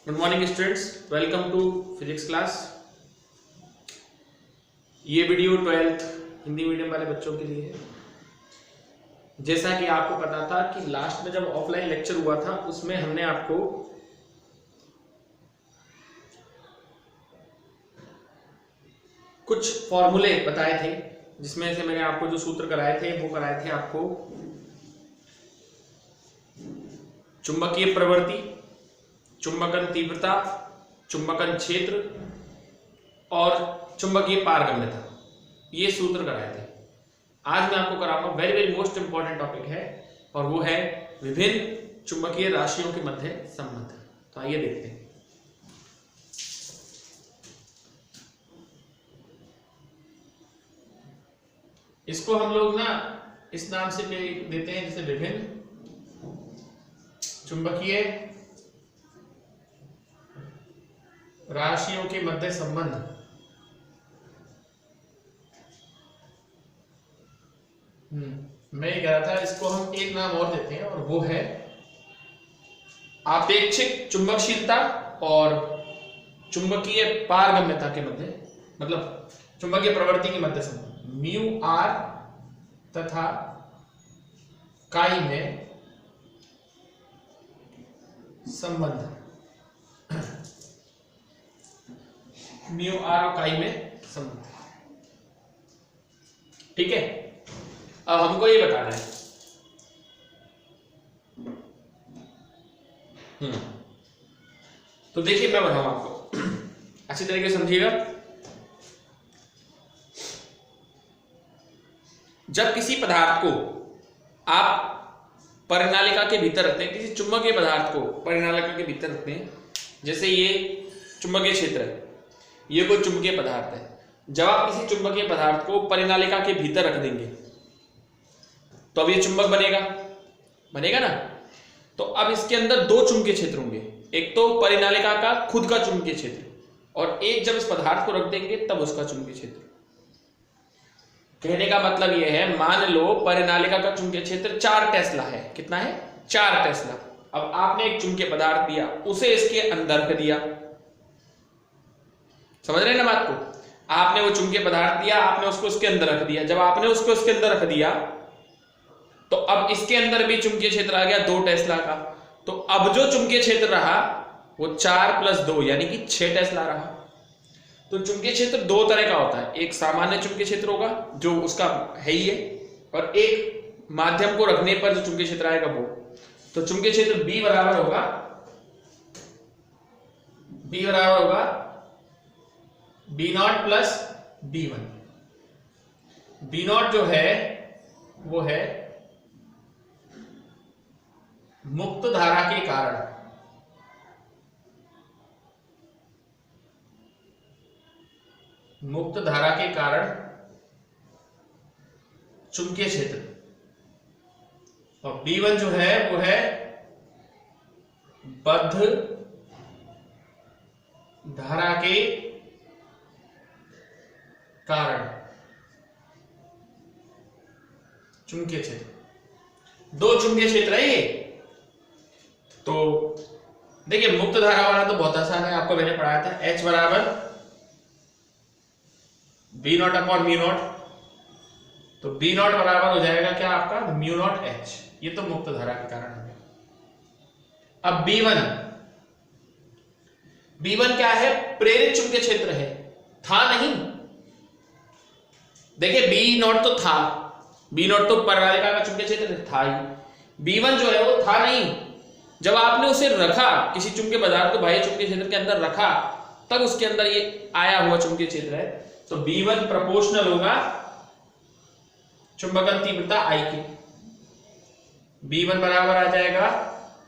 Good morning students, welcome to physics class. ये video 12th Hindi medium वाले बच्चों के लिए है। जैसा कि आपको पता था कि लास्ट में जब ऑफलाइन लेक्चर हुआ था उसमें हमने आपको कुछ फॉर्मूले बताए थे, जिसमें से मैंने आपको जो सूत्र कराए थे वो कराए थे आपको चुंबकीय प्रवृत्ति, चुंबकन तीव्रता, चुंबकन क्षेत्र और चुंबकीय पारगम्यता। ये सूत्र कराए थे। आज मैं आपको कराऊंगा very very most important topic है और वो है विभिन्न चुंबकीय राशियों के मध्य संबंध। तो आइए देखते हैं। इसको हम लोग ना इस नाम से देते हैं जैसे विभिन्न चुंबकीय राशियों के मध्य संबंध। मैं ये कह रहा था इसको हम एक नाम और देते हैं और वो है आपेक्षिक चुंबकशीलता और चुंबकीय पारगम्यता के मध्य, मतलब चुंबकीय प्रवृत्ति के मध्य संबंध। म्यू आर तथा काई में संबंध। म्यू आर और काई में संबंध। ठीक है, अब हमको ये बताना है तो देखिए मैं बताऊं आपको, अच्छी तरीके से समझिएगा। जब किसी पदार्थ को आप परिनालिका के भीतर रखते हैं, किसी चुंबकीय पदार्थ को परिनालिका के भीतर रखते हैं, जैसे ये चुंबकीय क्षेत्र है, ये कोई चुंबकीय पदार्थ है। जब आप किसी चुंबकीय पदार्थ को परिनालिका के भीतर रख देंगे तो अब ये चुंबक बनेगा ना। तो अब इसके अंदर दो चुंबकीय क्षेत्र होंगे, एक तो परिनालिका का खुद का चुंबकीय क्षेत्र और एक जब इस पदार्थ को रख देंगे तब उसका चुंबकीय क्षेत्र। कहने का मतलब यह है, मान लो परिनालिका का चुंबकीय क्षेत्र 4 टेस्ला है। कितना है? 4 टेस्ला। अब आपने एक चुंबकीय पदार्थ दिया, उसे इसके अंदर रख दिया। समझ रहे हैं ना बात को? आपने वो चुंबकीय पदार्थ दिया, आपने उसको उसके अंदर रख दिया। जब आपने उसको उसके अंदर रख दिया तो अब इसके अंदर भी चुंबकीय क्षेत्र आ गया 2 टेस्ला का। तो अब जो चुंबकीय क्षेत्र रहा वो 4 + 2 यानी कि 6 टेस्ला रहा। तो चुंबकीय क्षेत्र दो तरह का होता है, एक सामान्य चुंबकीय क्षेत्र होगा जो उसका है ही है, और एक माध्यम को रखने पर जो चुंबकीय क्षेत्र आएगा वो। तो चुंबकीय क्षेत्र B बराबर होगा B0 + B1। B0 जो है वो है मुक्त धारा के कारण चुंबकीय क्षेत्र, और B1 जो है वो है बद्ध धारा के कारण चुंबकीय क्षेत्र। दो चुंबकीय क्षेत्र है ये। तो देखिए, मुक्त धारा वाला तो बहुत आसान है, आपको मैंने पढ़ाया था। H बराबर B0/μ0। तो B0 बराबर हो जाएगा क्या आपका? μ0H। ये तो मुक्त धारा के कारण है। अब B1 क्या है? प्रेरित चुंबकीय क्षेत्र है, था नहीं। देखिए B0 तो था, B0 तो परिनालिका का चुंबकीय क्षेत्र था ही। B1 जो है वो था नहीं। जब आपने उसे रखा, किसी चुंबकीय पदार्थ को बाह्य चुंबकीय क्षेत्र के अंदर रखा, तब उसके अंदर ये आया हुआ चुंबकीय क्षेत्र है। तो B1 प्रोपोर्शनल होगा चुंबकन तीव्रता I के। B1 बराबर आ जाएगा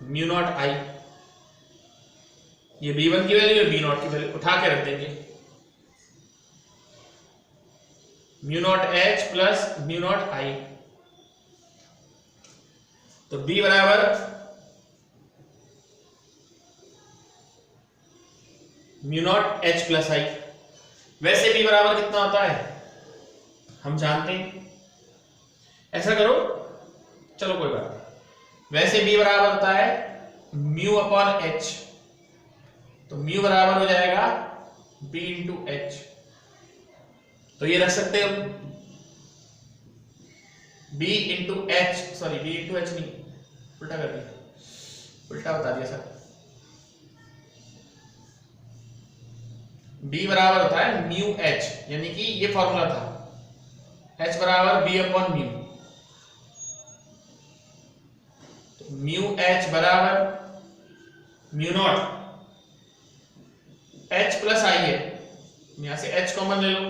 μ0I। ये B1 की वैल्यू है, B0 की वैल्यू उठा के रख देंगे। μ0H + μ0I। तो B बराबर μ0H + I। वैसे B बराबर कितना होता है हम जानते हैं। ऐसा करो, चलो कोई बात नहीं। वैसे B बराबर होता है μ/H। तो म्यू बराबर हो जाएगा B इंटू एच। तो ये रख सकते हो B into H, sorry B into H नहीं, उल्टा कर दिया, उल्टा बता दिया सर। B बराबर होता है म्यू एच, यानी कि ये फॉर्मूला था H बराबर B अपॉन म्यू। तो म्यू एच बराबर म्यू नॉट H प्लस आई है, यहां से H कॉमन ले लो,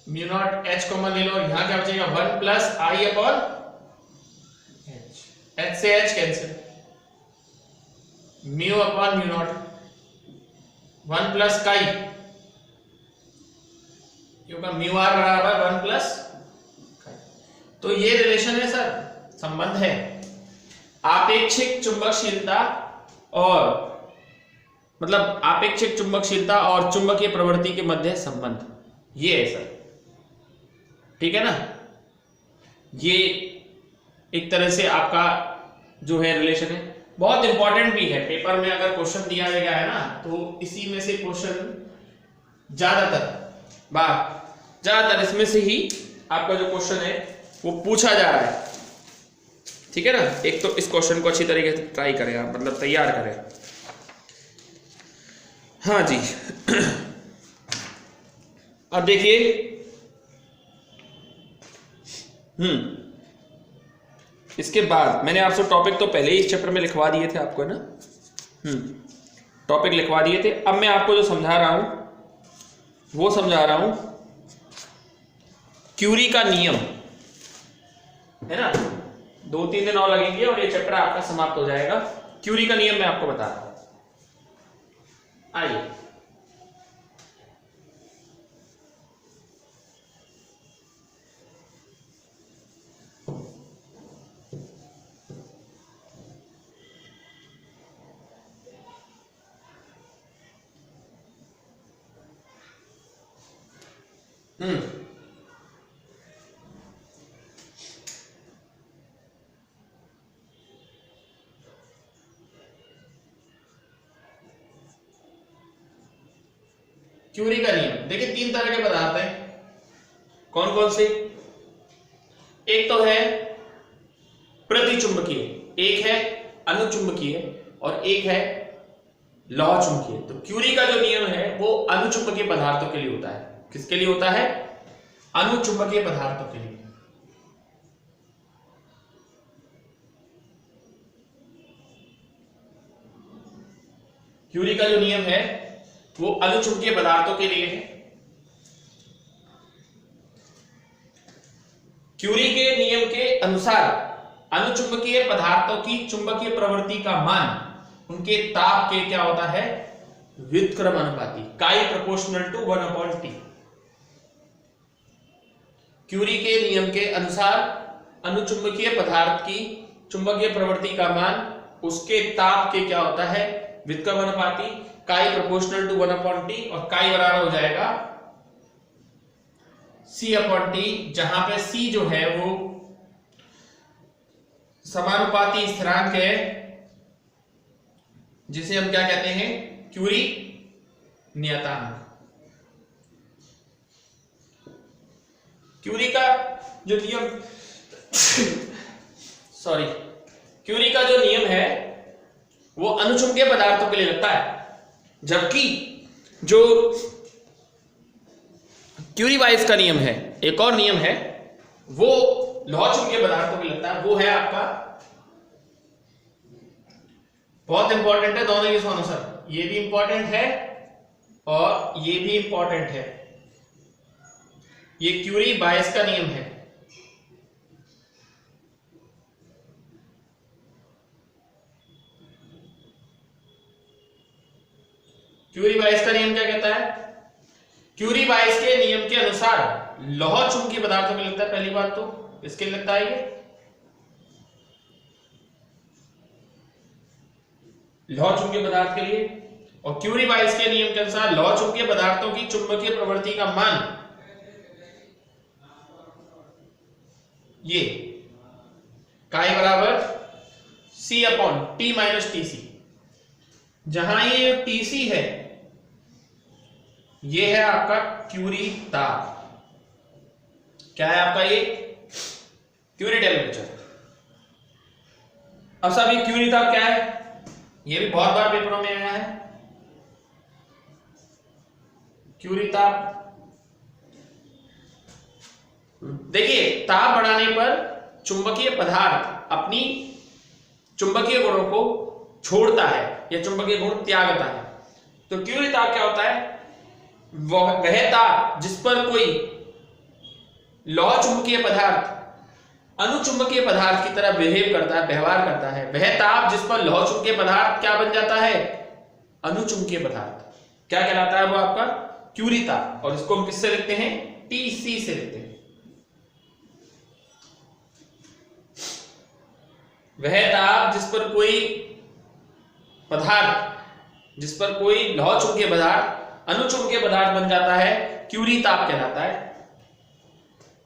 म्यू नॉट H कॉमन ले लो, यहां क्या बचेगा 1 प्लस आई अपॉन H, H से H cancel, mu upon mu naught 1 plus chi, क्योंकि म्यू आर बराबर 1 प्लस काई। तो ये रिलेशन है सर, संबंध है आपेक्षिक चुंबकशीलता और मतलब आपेक्षिक चुंबकशीलता और चुंबकीय प्रवृत्ति के मध्य संबंध, ये है सर, ठीक है ना। ये एक तरह से आपका जो है रिलेशन है, बहुत इंपॉर्टेंट भी है। पेपर में अगर क्वेश्चन दिया गया है ना, तो इसी में से क्वेश्चन ज्यादातर इसमें से ही आपका जो क्वेश्चन है वो पूछा जा रहा है, ठीक है ना। एक तो इस क्वेश्चन को अच्छी तरीके से ट्राई करें आप, मतलब तैयार करें। हाँ जी अब देखिए, इसके बाद मैंने आपसे टॉपिक तो पहले ही इस चैप्टर में लिखवा दिए थे आपको, है ना। टॉपिक लिखवा दिए थे। अब मैं आपको जो समझा रहा हूं वो समझा रहा हूं क्यूरी का नियम, है ना। 2-3 दिन और लगेंगे और ये चैप्टर आपका समाप्त हो जाएगा। क्यूरी का नियम मैं आपको बता रहा हूं, आइए। क्यूरी का नियम देखिए, 3 तरह के पदार्थ हैं। कौन कौन से? एक तो है प्रतिचुंबकीय, एक है अनुचुंबकीय और एक है लौह चुंबकीय। तो क्यूरी का जो नियम है वो अनुचुंबकीय पदार्थों के लिए होता है। किसके लिए होता है? अनुचुंबकीय पदार्थों के लिए। क्यूरी का जो नियम है वो अनुचुंबकीय पदार्थों के लिए है। क्यूरी के नियम के अनुसार अनुचुंबकीय पदार्थों की चुंबकीय प्रवृत्ति का मान उनके ताप के क्या होता है? व्युत्क्रमानुपाती, काई प्रोपोर्शनल टू 1/T। क्यूरी के नियम के अनुसार अनुचुंबकीय पदार्थ की चुंबकीय प्रवृत्ति का मान उसके ताप के क्या होता है? व्युत्क्रमानुपाती, काई प्रोपोर्शनल टू 1/T। और काई बराबर हो जाएगा C/T, जहां पे C जो है वो समानुपाती स्थिरांक है, जिसे हम क्या कहते हैं? क्यूरी नियतांक। क्यूरी का जो नियम सॉरी क्यूरी का जो नियम है वो अनुचुंबकीय पदार्थों के लिए लगता है, जबकि जो क्यूरी बाइस का नियम है, एक और नियम है, वो लौह चुंबकीय पदार्थों के लिए लगता है। वो है आपका, बहुत इंपॉर्टेंट है दोनों, ये सुनो सर, ये भी इंपॉर्टेंट है और ये भी इंपॉर्टेंट है। ये क्यूरी बाइस का नियम है। क्यूरी बाइस का नियम क्या कहता है? क्यूरी बाइस के नियम के अनुसार लौह चुंबकीय पदार्थों में लगता है। पहली बात तो इसके लिए लगता है ये लौह चुंबकीय पदार्थ के लिए, और क्यूरी बाइस के नियम के अनुसार लौह चुंबकीय पदार्थों की चुंबकीय प्रवृत्ति का मान ये काई बराबर C upon T minus TC। जहां ये TC है ये है आपका क्यूरी ताप। क्या है आपका ये क्यूरी टेम्परेचर। अब साहब ये क्यूरी ताप क्या है, ये भी बहुत बार पेपरों में आया है। क्यूरी ताप देखिए, ताप बढ़ाने पर चुंबकीय पदार्थ अपनी चुंबकीय गुणों को छोड़ता है या चुंबकीय गुण त्यागता है। तो क्यूरी ताप क्या होता है, वह ताप जिस पर कोई लौह चुंबकीय पदार्थ अनुचुंबकीय पदार्थ की तरह व्यवहार करता है, वह ताप जिस पर लौह चुंबकीय पदार्थ क्या बन जाता है, अनुचुंबकीय पदार्थ, क्या कहलाता है वो आपका क्यूरी ताप। और इसको हम किससे लिखते हैं, TC से लिखते हैं। वह ताप जिस पर कोई पदार्थ, जिस पर कोई लौह चुंबकीय पदार्थ अनुचुंबकीय पदार्थ बन जाता है, क्यूरी ताप कहलाता है।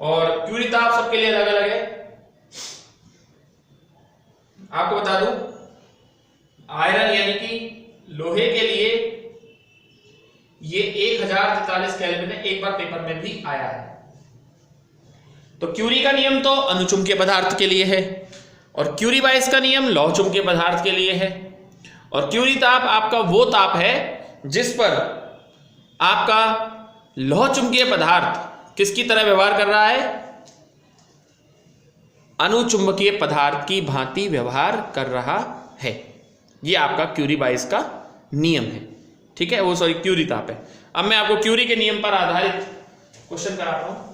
और क्यूरी ताप सबके लिए अलग अलग है। आपको बता दूं, आयरन यानी कि लोहे के लिए ये 1043 केल्विन है, एक बार पेपर में भी आया है। तो क्यूरी का नियम तो अनुचुंबकीय पदार्थ के लिए है और क्यूरी बाइस का नियम लौह चुंबकीय पदार्थ के लिए है। और क्यूरी ताप आपका वो ताप है जिस पर आपका लौह चुंबकीय पदार्थ किसकी तरह व्यवहार कर रहा है, अनुचुंबकीय पदार्थ की भांति व्यवहार कर रहा है। ये आपका क्यूरी बाइस का नियम है, ठीक है, वो सॉरी क्यूरी ताप है। अब मैं आपको क्यूरी के नियम पर आधारित क्वेश्चन कराता हूं।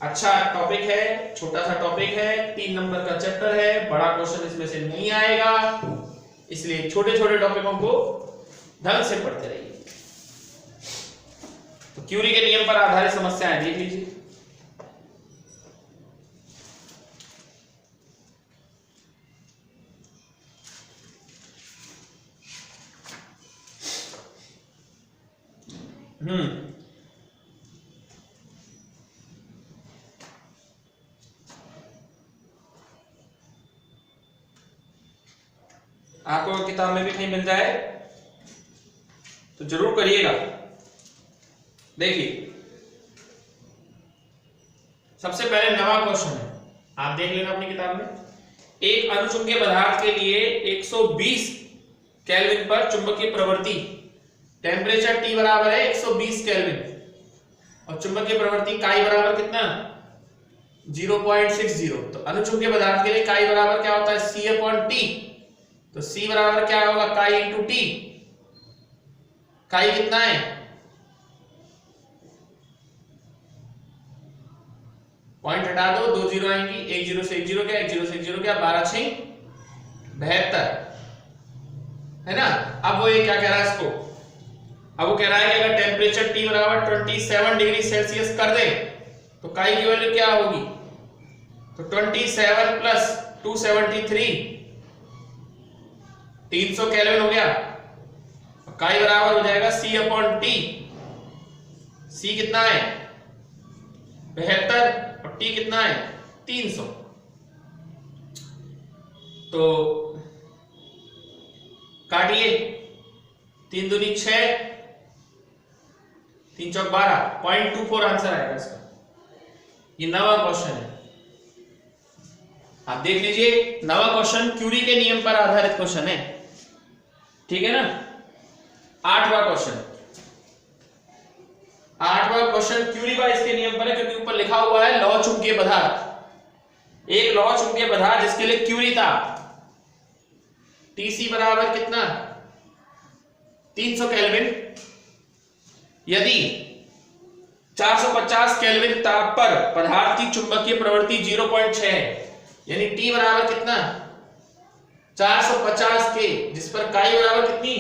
अच्छा टॉपिक है, छोटा सा टॉपिक है, 3 नंबर का चैप्टर है, बड़ा क्वेश्चन इसमें से नहीं आएगा, इसलिए छोटे छोटे टॉपिकों को ढंग से पढ़ते रहिए। तो क्यूरी के नियम पर आधारित समस्याएं देख लीजिए। आपको किताब में भी कहीं मिल जाए तो जरूर करिएगा। देखिए सबसे पहले नवा क्वेश्चन है, आप देख लेना अपनी किताब में। एक अनुचुंबकीय पदार्थ के लिए 120 केल्विन पर चुंबकीय प्रवृत्ति, टेम्परेचर T बराबर है 120 केल्विन और चुंबकीय प्रवृत्ति काई बराबर कितना 0.60। तो अनुचुंबकीय पदार्थ के लिए काई बराबर क्या होता है, C अपॉन T। तो C बराबर क्या होगा, काई इंटू T। काई कितना है, पॉइंट हटा दो, 2 जीरो आएंगी, 1 जीरो से 1 जीरो क्या, 1 जीरो से 1 जीरो क्या, 12 6 72 है ना। अब वो ये क्या कह रहा है इसको, अब वो कह रहा है कि अगर टेम्परेचर T बराबर 27 डिग्री सेल्सियस कर दे तो काई की वैल्यू क्या होगी, तो 27 प्लस 273 300 केल्विन हो गया। काई बराबर हो जाएगा C अपॉन T। C कितना है 72 और T कितना है 300। तो काटिए, 3 दूनी 6, 3 चौक 12, 0.24 आंसर आएगा इसका। ये नवा क्वेश्चन है, आप देख लीजिए। नवा क्वेश्चन क्यूरी के नियम पर आधारित क्वेश्चन है, ठीक है ना। 8वां क्वेश्चन, 8वां क्वेश्चन क्यूरी बाइस के नियम पर है, क्योंकि ऊपर लिखा हुआ है लौह चुंबकीय पदार्थ। एक लौह चुंबकीय पदार्थ जिसके लिए क्यूरी ताप TC बराबर कितना 300 केल्विन, यदि 450 केल्विन ताप पर पदार्थ की चुंबकीय प्रवृत्ति 0.6 है, यानी T बराबर कितना 450 के, जिस पर काई बराबर कितनी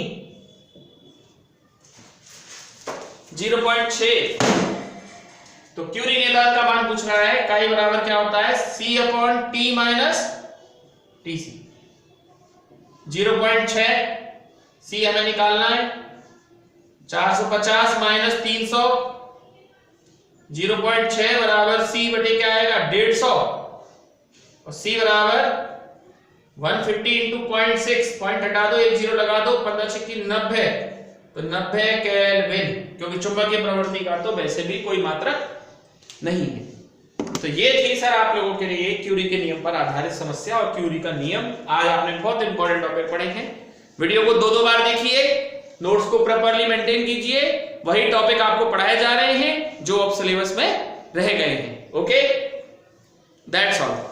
0.6। तो क्यूरी नियतांक का मान पूछ रहा है, काई बराबर क्या होता है C upon T minus TC। 0.6 C हमें निकालना है, 450 माइनस 300, 0.6 बराबर C बटे क्या आएगा 150 और C बराबर 150 इंटू 0.6, पॉइंट हटा दो, एक जीरो लगा दो, 15×90, तो 90 केल्विन, क्योंकि चुंबकीय प्रवृत्ति का तो वैसे भी कोई मात्रक नहीं है। तो ये थी सर आप लोगों के लिए क्यूरी के नियम पर आधारित समस्या और क्यूरी का नियम। आज आपने बहुत इंपॉर्टेंट टॉपिक पढ़े हैं। वीडियो को 2-2 बार देखिए, नोट्स को प्रॉपर्ली मेंटेन कीजिए, वही टॉपिक आपको पढ़ाए जा रहे हैं जो अब सिलेबस में रह गए हैं। Okay, that's all.